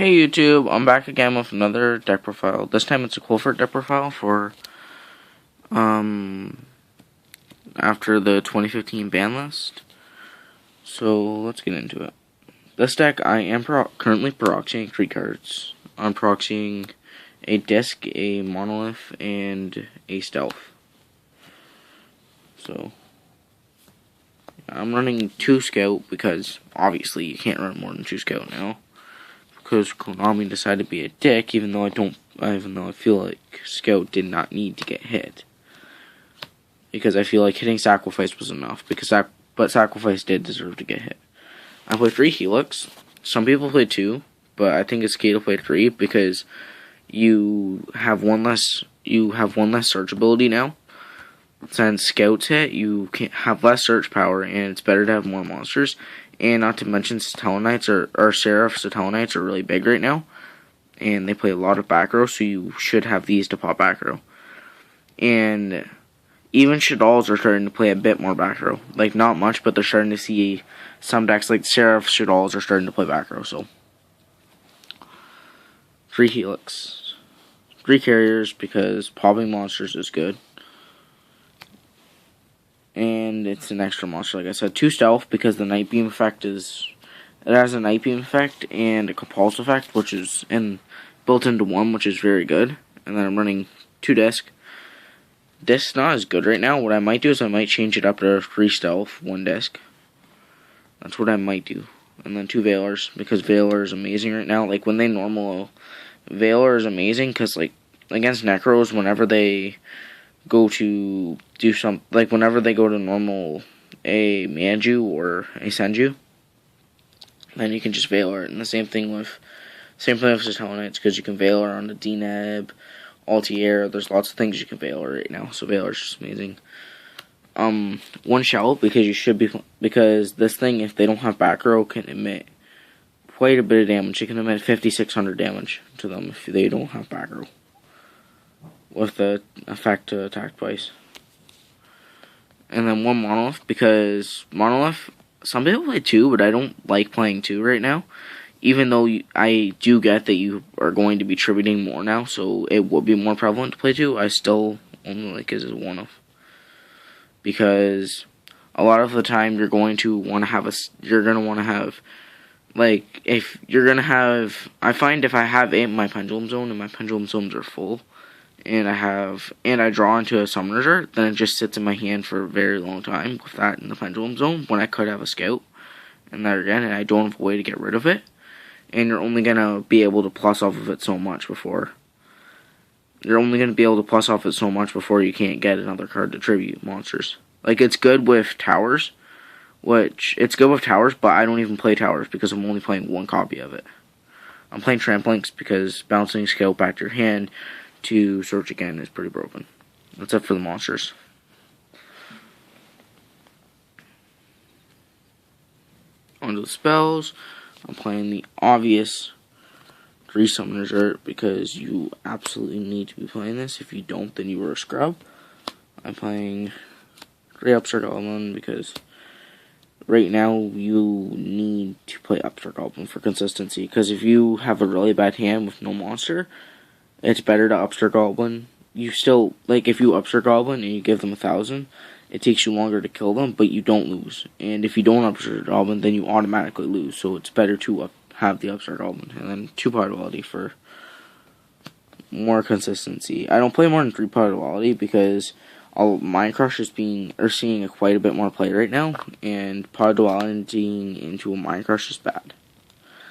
Hey YouTube, I'm back again with another deck profile. This time it's a Qwilford deck profile for after the 2015 ban list. So let's get into it. This deck I am currently proxying 3 cards. I'm proxying a Disc, a Monolith, and a Stealth. So I'm running 2 Scout because obviously you can't run more than 2 Scout now. Because Konami decided to be a dick, even though I feel like Scout did not need to get hit. Because I feel like hitting Sacrifice was enough. But Sacrifice did deserve to get hit. I play 3 Helix. Some people play 2, but I think it's key to play 3 because you have one less search ability now. Since Scouts hit, you can have less search power, and it's better to have more monsters. And not to mention, Satellanites or Seraph Satellanites are really big right now. And they play a lot of back row, so you should have these to pop back row. And even Shaddolls are starting to play a bit more back row. Like, not much, but they're starting to see some decks like Seraph Shaddolls are starting to play back row, so. 3 Helix. 3 Carriers, because popping monsters is good. And it's an extra monster, like I said. 2 Stealth, because the Night Beam effect it has a Night Beam effect and a Compulse effect, which is built into one, which is very good. And then I'm running 2 Disc. Disc's not as good right now. What I might do is I might change it up to 3 Stealth, 1 Disc. That's what I might do. And then 2 Veilers, because Veiler is amazing right now. Like, when they normal, Veiler is amazing, because, like, against Necros, whenever they go to do whenever they go to normal a Manju or a Senju, then you can just Veiler it. And the same thing with Satellanites, because you can Veiler on the Deneb, Altier. There's lots of things you can Veiler right now, so Veiler's just amazing. 1 Shell, because this thing, if they don't have back row, can emit quite a bit of damage. It can emit 5,600 damage to them if they don't have back row, with the effect to attack twice. And then 1 Monolith, because Monolith, some people play 2, but I don't like playing 2 right now. Even though I do get that you are going to be tributing more now, so it would be more prevalent to play 2, I still only like it as a 1-off. Because a lot of the time you're going to want to have I find if I have 8 in my Pendulum Zone and my Pendulum Zones are full, and I draw into a Summoner's Art, then it just sits in my hand for a very long time with that in the Pendulum Zone, when I could have a Scout, and that again, and I don't have a way to get rid of it, and you're only going to be able to plus off of it so much before you can't get another card to tribute monsters. Like, it's good with towers, but I don't even play towers because I'm only playing 1 copy of it. I'm playing Tramplinks because bouncing Scout back to your hand to search again is pretty broken. That's it for the monsters. Onto the spells. I'm playing the obvious 3 Summoner's Art because you absolutely need to be playing this. If you don't, then you are a scrub. I'm playing 3 Upstart Goblin because right now you need to play Upstart Goblin for consistency. Because if you have a really bad hand with no monster, it's better to Upstart Goblin. If you Upstart Goblin and you give them 1,000, it takes you longer to kill them, but you don't lose. And if you don't Upstart Goblin, then you automatically lose. So it's better to have the Upstart Goblin. And then 2 Pot Duality for more consistency. I don't play more than 3 Pot Duality because Mind Crush is seeing quite a bit more play right now. And Pot Duality into a Mind Crush is bad.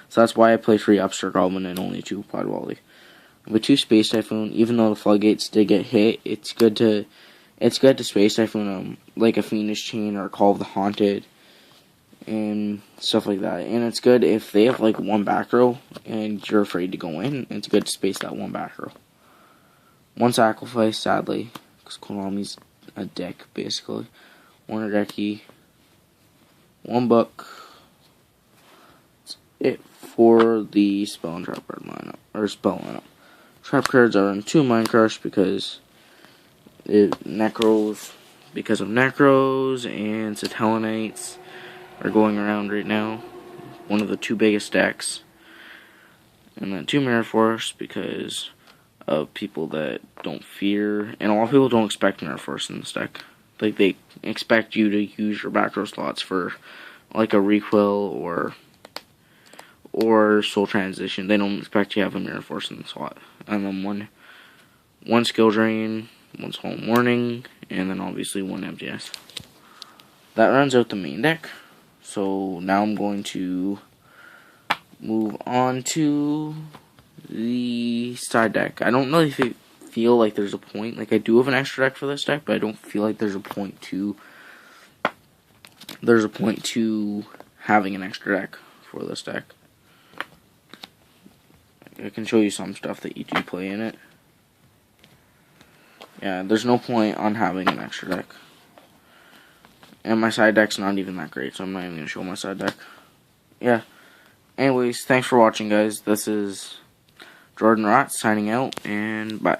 So that's why I play 3 Upstart Goblin and only 2 Pot Duality. With 2 Space Typhoon, even though the Floodgates did get hit, it's good to Space Typhoon them, like a Fiendish Chain or Call of the Haunted, and stuff like that. And it's good if they have 1 back row and you're afraid to go in, it's good to space that 1 back row. 1 Sacrifice, sadly, because Konami's a dick, basically. 1 Regeki, 1 book. That's it for the Spell and Trap card lineup, or spell lineup. Trap cards are in 2 Mind Crush because Necros and Satellanites are going around right now. One of the 2 biggest decks. And then 2 Mirror Force because of people that don't fear, and a lot of people don't expect Mirror Force in this deck. Like, they expect you to use your back row slots for, like, a Recoil or Soul Transition. They don't expect you to have a Mirror Force in the slot. And then one Skill Drain, 1 Solemn Warning, and then obviously 1 MGS. That runs out the main deck. So now I'm going to move on to the side deck. I don't really feel like there's a point. Like, I do have an extra deck for this deck, but I don't feel like there's a point to having an extra deck for this deck. I can show you some stuff that you do play in it. Yeah, there's no point on having an extra deck. And my side deck's not even that great, so I'm not even going to show my side deck. Yeah. Anyways, thanks for watching, guys. This is Jordan Rott signing out, and bye.